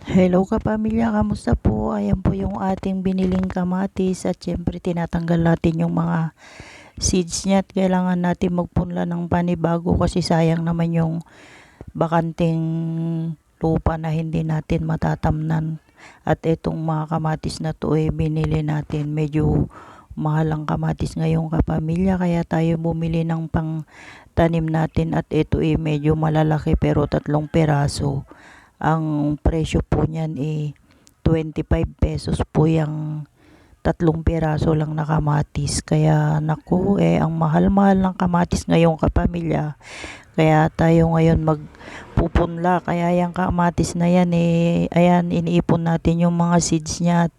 Hello kapamilya, kamusta po? Ayan po yung ating biniling kamatis at syempre tinatanggal natin yung mga seeds niya at kailangan natin magpunla ng panibago kasi sayang naman yung bakanting lupa na hindi natin matatamnan. At itong mga kamatis na to binili natin. Medyo mahal ang kamatis ngayong kapamilya kaya tayo bumili ng pang tanim natin at ito medyo malalaki pero 3 piraso. Ang presyo po niyan 25 pesos po yung 3 piraso lang na kamatis. Kaya naku, ang mahal-mahal ng kamatis ngayong kapamilya. Kaya tayo ngayon magpupunla. Kaya yung kamatis na yan ayan, iniipon natin yung mga seeds niya. At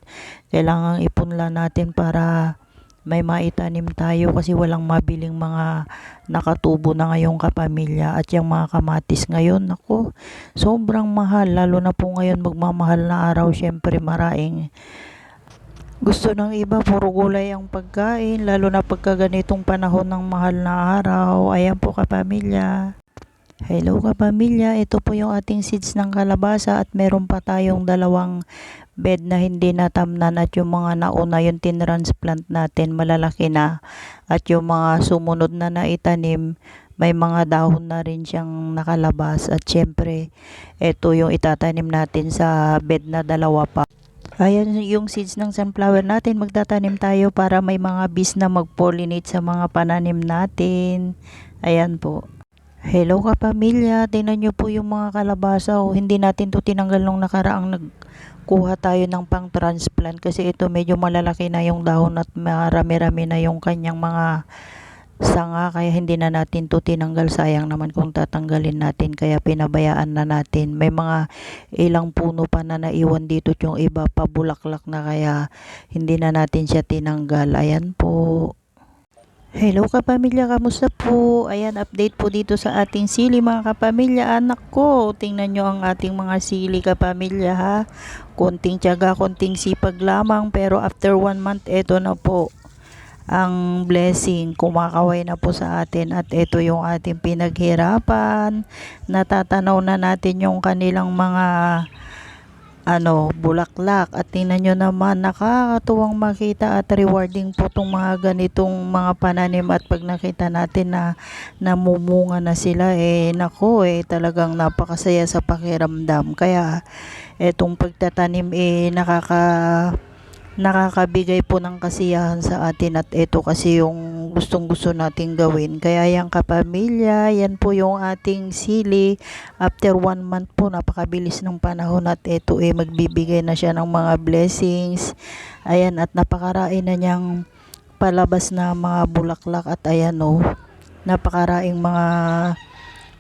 kailangang ipunla natin para may maitanim tayo kasi walang mabiling mga nakatubo na ngayong kapamilya. At yung mga kamatis ngayon, ako, sobrang mahal. Lalo na po ngayon magmamahal na araw, syempre maraing gusto ng iba, puro gulay ang pagkain. Lalo na pagka ganitong panahon ng mahal na araw. Ayan po kapamilya. Hello kapamilya, ito po yung ating seeds ng kalabasa at meron pa tayong dalawang bed na hindi natamnan at yung mga nauna yung tinransplant natin malalaki na at yung mga sumunod na naitanim may mga dahon na rin siyang nakalabas at syempre ito yung itatanim natin sa bed na dalawa pa. Ayan yung seeds ng sunflower natin, magtatanim tayo para may mga bees na mag-pollinate sa mga pananim natin. Ayan po. Hello kapamilya, tingnan nyo po yung mga kalabasa. Hindi natin to tinanggal nung nakaraang nagkuha tayo ng pang transplant kasi ito medyo malalaki na yung dahon at marami-rami na yung kanyang mga sanga kaya hindi na natin to tinanggal. Sayang naman kung tatanggalin natin kaya pinabayaan na natin. May mga ilang puno pa na naiwan dito, yung iba pa bulaklak na kaya hindi na natin siya tinanggal. Ayan po. Hello kapamilya, kamusta po? Ayan, update po dito sa ating sili mga kapamilya. Anak ko, tingnan nyo ang ating mga sili kapamilya ha. Konting tiyaga, konting sipag lamang pero after 1 month, eto na po ang blessing. Kumakaway na po sa atin at ito yung ating pinaghirapan. Natatanaw na natin yung kanilang mga bulaklak at tingnan nyo naman, nakakatuwang makita at rewarding po itong mga ganitong mga pananim at pag nakita natin na namumunga na sila nako talagang napakasaya sa pakiramdam. Kaya etong pagtatanim nakakabigay po ng kasiyahan sa atin at ito kasi yung gustong gusto nating gawin. Kaya yung kapamilya, yan po yung ating sili. After 1 month po, napakabilis ng panahon at ito magbibigay na siya ng mga blessings. Ayan, at napakarain na niyang palabas na mga bulaklak at ayan napakaraing mga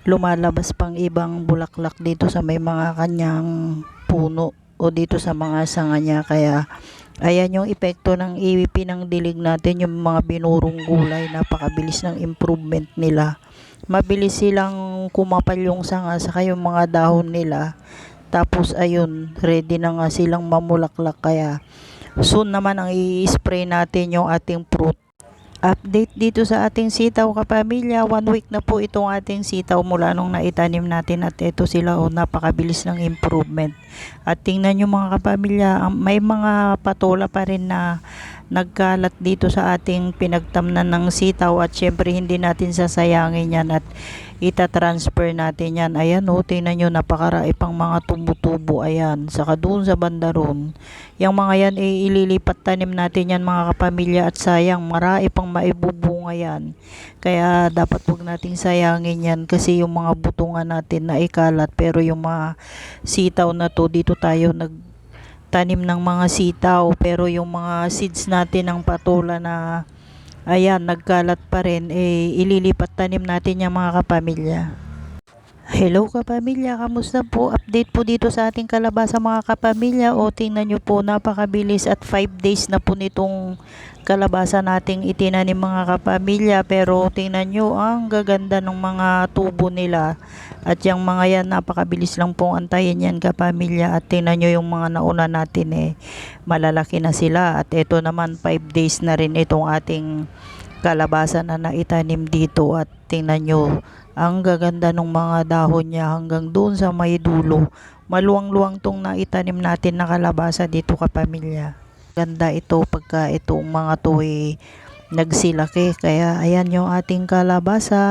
lumalabas pang ibang bulaklak dito sa may mga kanyang puno o dito sa mga sanga niya. Kaya ayan yung epekto ng pinangdilig natin, yung mga binurong gulay, napakabilis ng improvement nila. Mabilis silang kumapal yung sanga saka yung mga dahon nila. Tapos ayun, ready na nga silang mamulaklak. Kaya soon naman ang i-spray natin yung ating fruit. Update dito sa ating sitaw kapamilya, 1 week na po itong ating sitaw mula nung naitanim natin at ito sila napakabilis ng improvement. At tingnan nyo mga kapamilya, may mga patola pa rin na nagkalat dito sa ating pinagtamnan ng sitaw at syempre hindi natin sasayangin yan at itatransfer natin yan. Ayan tingnan nyo, napakarami pang mga tumutubo. Ayan, saka doon sa banda ron, yung mga yan ililipat tanim natin yan mga kapamilya at sayang marami pang maibubunga yan. Kaya dapat wag nating sayangin yan kasi yung mga butungan natin na ikalat pero yung mga sitaw na to dito tayo nagtanim ng mga sitaw pero yung mga seeds natin ng patola na ayan nagkalat pa rin ililipat tanim natin yung mga kapamilya. Hello kapamilya, kamusta po? Update po dito sa ating kalabasa mga kapamilya. Tingnan nyo po, napakabilis at 5 days na po nitong kalabasa nating itinanim mga kapamilya. Pero tingnan nyo, ang gaganda ng mga tubo nila. At yung mga yan, napakabilis lang pong antayin yan kapamilya. At tingnan nyo yung mga nauna natin malalaki na sila. At ito naman 5 days na rin itong ating kalabasa na naitanim dito at tingnan nyo Ang gaganda ng mga dahon niya hanggang doon sa may dulo. Maluwang-luwang tong naitanim natin na kalabasa dito kapamilya. Ganda ito pagka itong mga to nagsilaki. Kaya ayan yung ating kalabasa.